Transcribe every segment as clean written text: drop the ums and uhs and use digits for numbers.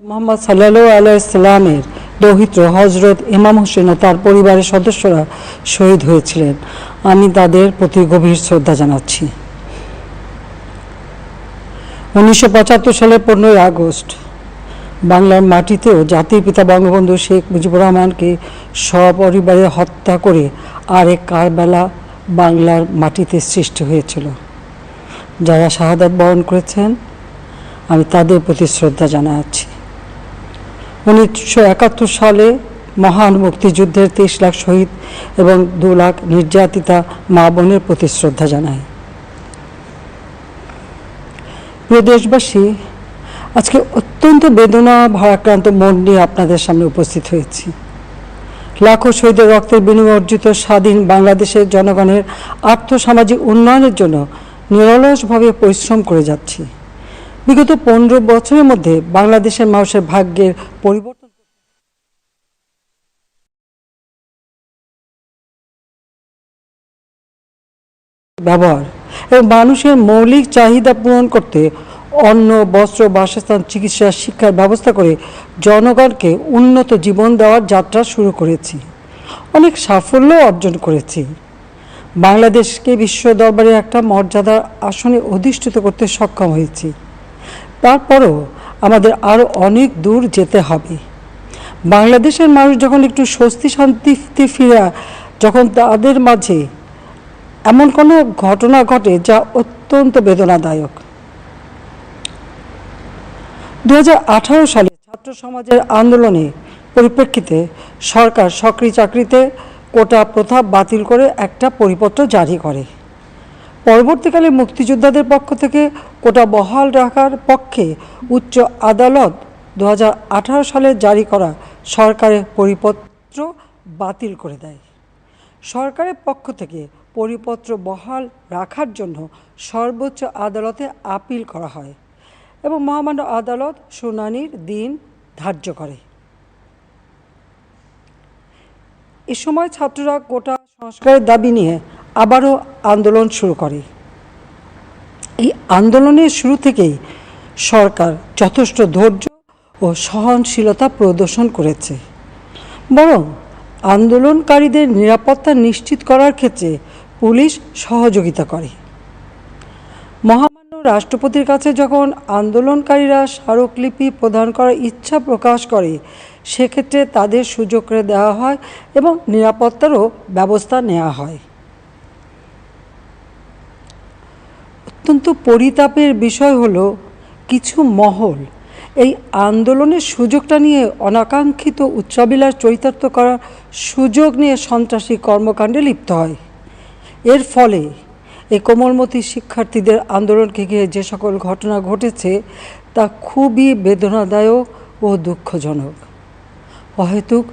মোহাম্মদ সাল্লাল্লাহু আলাইহি সাল্লামের দৌহিত্র হযরত ইমাম হোসেন ও তার পরিবারের সদস্যরা শহীদ হয়েছিলেন। আমি তাদের প্রতি গভীর শ্রদ্ধা জানাচ্ছি। 1975 সালের 15 আগস্ট বাংলার মাটিতেও জাতির পিতা বঙ্গবন্ধু শেখ মুজিবুর রহমানকে সপরিবারে হত্যা করে আরেক কারবালা বাংলার মাটিতে সৃষ্টি হয়েছিল। যারা শাহাদাত বরণ করেছেন আমি তাদের প্রতি শ্রদ্ধা জানাচ্ছি। 1971 সালে মহান মুক্তিযুদ্ধের 23 লাখ শহীদ এবং 2 লাখ নির্যাতিতা মা বোনের প্রতি শ্রদ্ধা জানাই। প্রিয় দেশবাসী, আজকে অত্যন্ত বেদনা ভারাক্রান্ত মন নিয়ে আপনাদের সামনে উপস্থিত হয়েছি। লাখো শহীদের রক্তের বিনিময়ে অর্জিত স্বাধীন বাংলাদেশের জনগণের আর্থসামাজিক উন্নয়নের জন্য নিরলসভাবে পরিশ্রম করে যাচ্ছি। বিগত 15 বছরের মধ্যে বাংলাদেশের মানুষের ভাগ্যের পরিবর্তন ব্যবহার এবং মানুষের মৌলিক চাহিদা পূরণ করতে অন্ন, বস্ত্র, বাসস্থান, চিকিৎসা, শিক্ষার ব্যবস্থা করে জনগণকে উন্নত জীবন দেওয়ার যাত্রা শুরু করেছি। অনেক সাফল্য অর্জন করেছি। বাংলাদেশকে বিশ্ব দরবারে একটা মর্যাদার আসনে অধিষ্ঠিত করতে সক্ষম হয়েছি। তারপরও আমাদের আরও অনেক দূর যেতে হবে। বাংলাদেশের মানুষ যখন একটু স্বস্তি শান্তিতে ফিরে, যখন তাদের মাঝে এমন কোনো ঘটনা ঘটে যা অত্যন্ত বেদনাদায়ক। 2018 সালে ছাত্র সমাজের আন্দোলনে পরিপ্রেক্ষিতে সরকার সরকারি চাকরিতে কোটা প্রথা বাতিল করে একটা পরিপত্র জারি করে। পরবর্তীকালে মুক্তিযোদ্ধাদের পক্ষ থেকে কোটা বহাল রাখার পক্ষে উচ্চ আদালত 2018 সালে জারি করা সরকারের পরিপত্র বাতিল করে দেয়। সরকারের পক্ষ থেকে পরিপত্র বহাল রাখার জন্য সর্বোচ্চ আদালতে আপিল করা হয় এবং মহামান্য আদালত শুনানির দিন ধার্য করে। এ সময় ছাত্ররা কোটা সংস্কারের দাবি নিয়ে আবারও আন্দোলন শুরু করে। এই আন্দোলনের শুরু থেকেই সরকার যথেষ্ট ধৈর্য ও সহনশীলতা প্রদর্শন করেছে, বরং আন্দোলনকারীদের নিরাপত্তা নিশ্চিত করার ক্ষেত্রে পুলিশ সহযোগিতা করে। মহামান্য রাষ্ট্রপতির কাছে যখন আন্দোলনকারীরা স্মারকলিপি প্রদান করার ইচ্ছা প্রকাশ করে, সেক্ষেত্রে তাদের সুযোগ করে দেওয়া হয় এবং নিরাপত্তারও ব্যবস্থা নেওয়া হয়। অত্যন্ত পরিতাপের বিষয় হলো কিছু মহল এই আন্দোলনের সুযোগটা নিয়ে অনাকাঙ্ক্ষিত উচ্চাবিলাস চরিতার্থ করার সুযোগ নিয়ে সন্ত্রাসী কর্মকাণ্ডে লিপ্ত হয়। এর ফলে এই কোমলমতি শিক্ষার্থীদের আন্দোলনকে ঘিরে যে সকল ঘটনা ঘটেছে তা খুবই বেদনাদায়ক ও দুঃখজনক। অহেতুক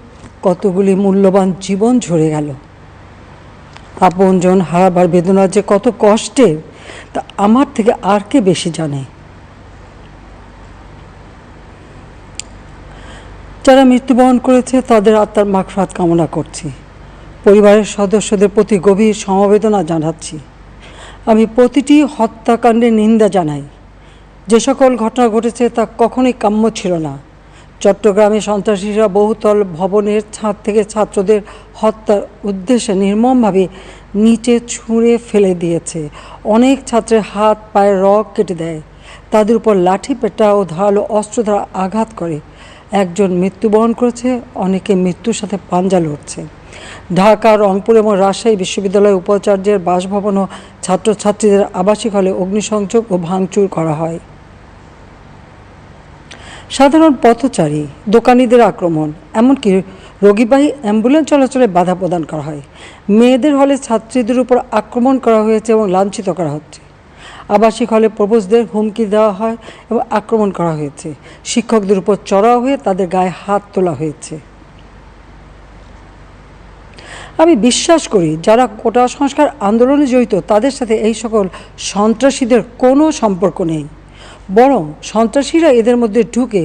কতগুলি মূল্যবান জীবন ঝরে গেল। আপনজন হারাবার বেদনা যে কত কষ্টের তা আমার থেকে আর কে বেশি জানে। যারা মৃত্যুবরণ করেছে তাদের আত্মার মাগফিরাত কামনা করছি। পরিবারের সদস্যদের প্রতি গভীর সমবেদনা জানাচ্ছি। আমি প্রতিটি হত্যাকাণ্ডের নিন্দা জানাই। যে সকল ঘটনা ঘটেছে তা কখনোই কাম্য ছিল না। চট্টগ্রামে সন্ত্রাসীরা বহুতল ভবনের ছাদ থেকে ছাত্রদের হত্যার উদ্দেশ্যে নির্মমভাবে নিচে ছুঁড়ে ফেলে দিয়েছে। অনেক ছাত্রের হাত পায়ের রগ কেটে দেয়, তাদের উপর লাঠি পেটা ও ধারালো অস্ত্র দ্বারা আঘাত করে। একজন মৃত্যুবরণ করেছে, অনেকে মৃত্যুর সাথে পাঞ্জা লড়ছে। ঢাকা, রংপুর এবং রাজশাহী বিশ্ববিদ্যালয়ের উপাচার্যের বাসভবন ও ছাত্রছাত্রীদের আবাসিক হলে অগ্নিসংযোগ ও ভাঙচুর করা হয়। সাধারণ পথচারী, দোকানিদের আক্রমণ, এমনকি রোগীবাহী অ্যাম্বুলেন্স চলাচলে বাধা প্রদান করা হয়। মেয়েদের হলে ছাত্রীদের উপর আক্রমণ করা হয়েছে এবং লাঞ্ছিত করা হচ্ছে। আবাসিক হলে প্রবোজদের হুমকি দেওয়া হয় এবং আক্রমণ করা হয়েছে। শিক্ষকদের উপর চড়াও হয়ে তাদের গায়ে হাত তোলা হয়েছে। আমি বিশ্বাস করি যারা কোটা সংস্কার আন্দোলনে জড়িত তাদের সাথে এই সকল সন্ত্রাসীদের কোনো সম্পর্ক নেই, বরং সন্ত্রাসীরা এদের মধ্যে ঢুকে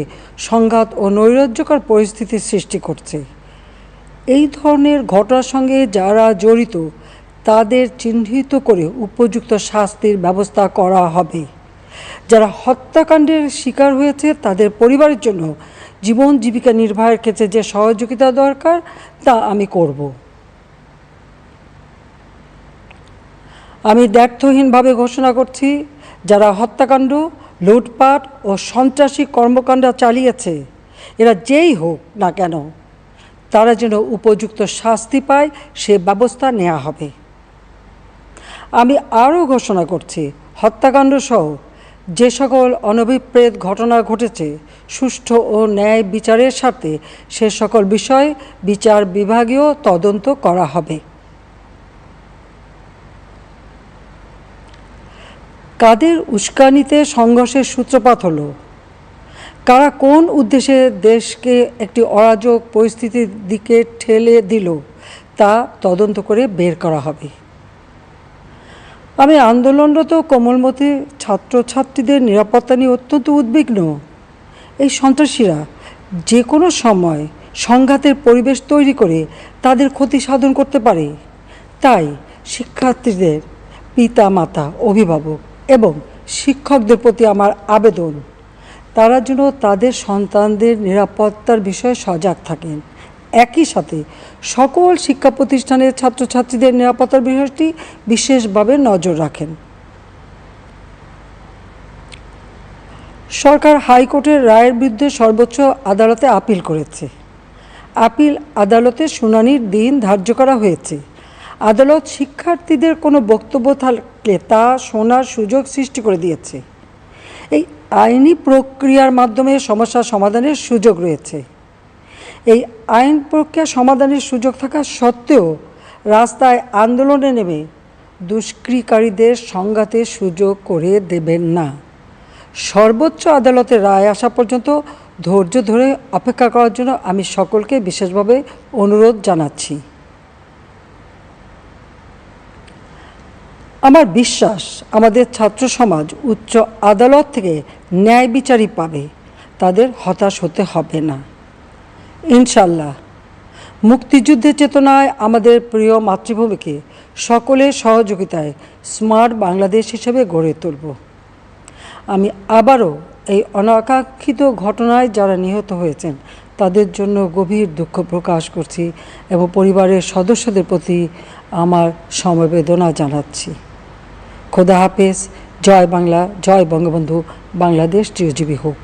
সংঘাত ও নৈরাজ্যকর পরিস্থিতির সৃষ্টি করছে। এই ধরনের ঘটনার সঙ্গে যারা জড়িত তাদের চিহ্নিত করে উপযুক্ত শাস্তির ব্যবস্থা করা হবে। যারা হত্যাকাণ্ডের শিকার হয়েছে তাদের পরিবারের জন্য জীবন জীবিকা নির্বাহের ক্ষেত্রে যে সহযোগিতা দরকার তা আমি করব। আমি দ্ব্যর্থহীনভাবে ঘোষণা করছি, যারা হত্যাকাণ্ড, লুটপাট ও সন্ত্রাসী কর্মকাণ্ড চালিয়েছে, এরা যেই হোক না কেন, তারা যেন উপযুক্ত শাস্তি পায় সে ব্যবস্থা নেওয়া হবে। আমি আরও ঘোষণা করছি, হত্যাকাণ্ড সহ যে সকল অনভিপ্রেত ঘটনা ঘটেছে, সুষ্ঠু ও ন্যায় বিচারের স্বার্থে সে সকল বিষয় বিচার বিভাগীয় তদন্ত করা হবে। কাদের উস্কানিতে সংঘর্ষের সূত্রপাত হলো, কারা কোন উদ্দেশ্যে দেশকে একটি অরাজক পরিস্থিতির দিকে ঠেলে দিল, তা তদন্ত করে বের করা হবে। আমি আন্দোলনরত কোমলমতি ছাত্রছাত্রীদের নিরাপত্তা নিয়ে অত্যন্ত উদ্বিগ্ন। এই সন্ত্রাসীরা যে কোনো সময় সংঘাতের পরিবেশ তৈরি করে তাদের ক্ষতি সাধন করতে পারে। তাই শিক্ষার্থীদের পিতা মাতা, অভিভাবক এবং শিক্ষকদের প্রতি আমার আবেদন, তারা যেন তাদের সন্তানদের নিরাপত্তার বিষয়ে সজাগ থাকেন। একই সাথে সকল শিক্ষা প্রতিষ্ঠানের ছাত্রছাত্রীদের নিরাপত্তার বিষয়টি বিশেষভাবে নজর রাখেন। সরকার হাইকোর্টের রায়ের বিরুদ্ধে সর্বোচ্চ আদালতে আপিল করেছে। আপিল আদালতের শুনানির দিন ধার্য করা হয়েছে। আদালত শিক্ষার্থীদের কোনো বক্তব্য থাকলে তা শোনার সুযোগ সৃষ্টি করে দিয়েছে। এই আইনি প্রক্রিয়ার মাধ্যমে সমস্যা সমাধানের সুযোগ রয়েছে। এই আইন প্রক্রিয়া সমাধানের সুযোগ থাকা সত্ত্বেও রাস্তায় আন্দোলনে নেমে দুষ্কৃতিকারীদের সংঘাতের সুযোগ করে দেবেন না। সর্বোচ্চ আদালতের রায় আসা পর্যন্ত ধৈর্য ধরে অপেক্ষা করার জন্য আমি সকলকে বিশেষভাবে অনুরোধ জানাচ্ছি। আমার বিশ্বাস, আমাদের ছাত্র সমাজ উচ্চ আদালত থেকে ন্যায় বিচারই পাবে, তাদের হতাশ হতে হবে না। ইনশাল্লাহ মুক্তিযুদ্ধের চেতনায় আমাদের প্রিয় মাতৃভূমিকে সকলের সহযোগিতায় স্মার্ট বাংলাদেশ হিসেবে গড়ে তুলব। আমি আবারও এই অনাকাঙ্ক্ষিত ঘটনায় যারা নিহত হয়েছেন তাদের জন্য গভীর দুঃখ প্রকাশ করছি এবং পরিবারের সদস্যদের প্রতি আমার সমবেদনা জানাচ্ছি। খোদা হাফেজ। জয় বাংলা, জয় বঙ্গবন্ধু। বাংলাদেশ চিরজীবী হোক।